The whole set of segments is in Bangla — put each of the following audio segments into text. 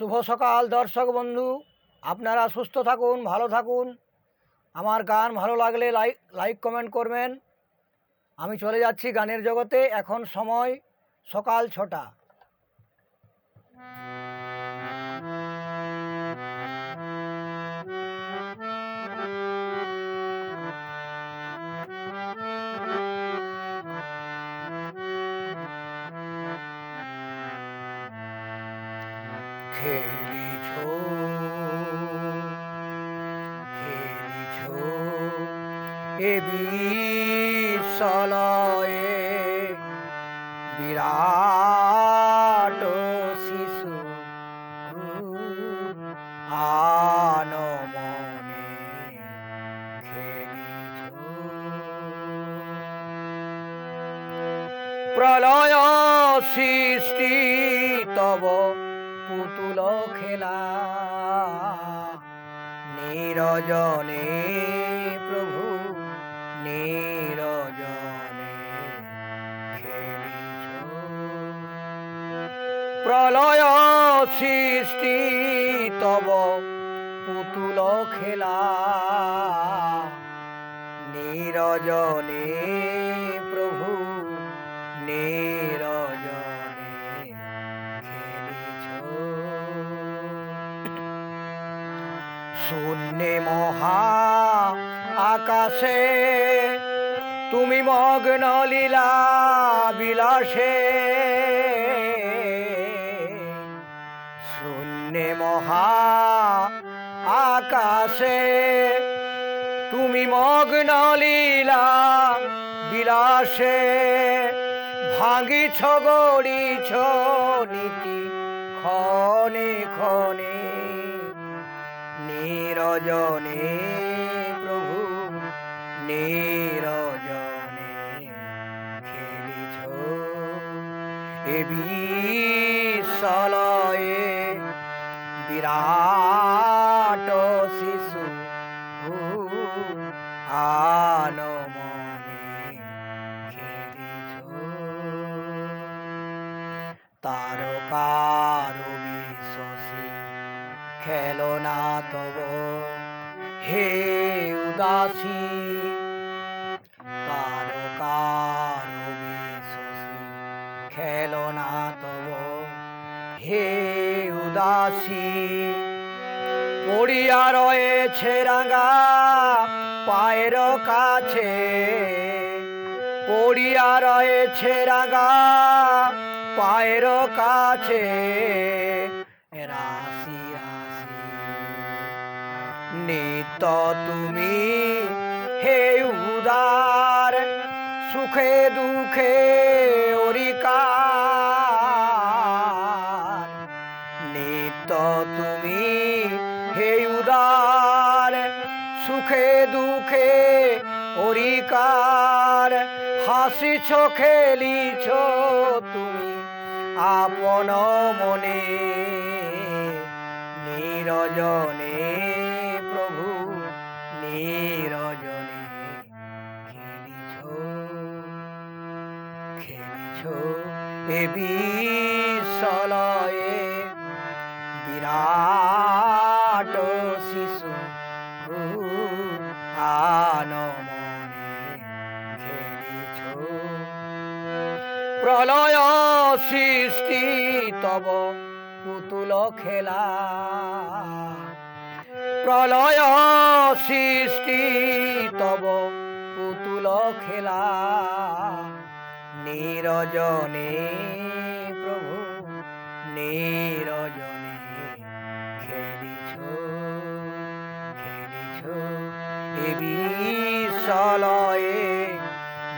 শুভ সকাল দর্শক বন্ধু, আপনারা সুস্থ থাকুন, ভালো থাকুন। আমার গান ভালো লাগলে লাইক কমেন্ট করবেন। আমি চলে যাচ্ছি গানের জগতে। এখন সময় সকাল 6টা। খেলিছো খেলিছো এ বিশ্বলয়ে, বিরাট শিশু আনমনে খেলিছো। প্রলয় সৃষ্টি তব পুতুল খেলা, নিরজনে প্রভু নিরজনে খেলিছ। প্রলয় সৃষ্টি তব পুতুল খেলা, নিরজনে প্রভু নিরজনে খেলিছ। শূন্যে মহা আকাশে তুমি মগ্ন লীলা বিলাসে, শূন্যে মহা আকাশে তুমি মগ্ন লীলা বিলাসে, ভাঙিছ গড়িছ নীতি ক্ষণে ক্ষণে, নিরজনে প্রভু নিরজনে খেলিছ। এ বিশ্বলয়ে বিরাট শিশু আনমনে খেলিছ। তারকার বিশ্বসী খেলনা তব হে উদাসী, তারকার বিশ্বসী খেলনা তব হে উদাসী, পড়িয়া রয়েছে রাঙা পায়ের কাছে, পড়িয়া রয়েছে রাঙা পায়ের কাছে, রাশি রাশি নিত্য তুমি হে উদার, সুখে দুঃখে অরিকার, নিত্য তুমি হে উদার, সুখে দুঃখে অরিকার, হাসিছ খেলিছ তুমি আপন মনে, নিরজনে প্রভু নিরজনে খেলিছ। খেলিছ এ বিশ্বলয়ে বিরাট শিশু আনমনে খেলিছ। প্রলয় সৃষ্টি তব পুতুল খেলা, প্রলয় সৃষ্টি তব পুতুল খেলা, নিরজনে প্রভু নিরজনে খেলিছ। খেলিছ এ বিশ্বলয়ে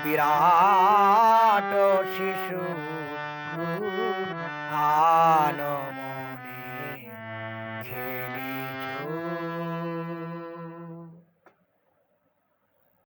বিরাট শিশু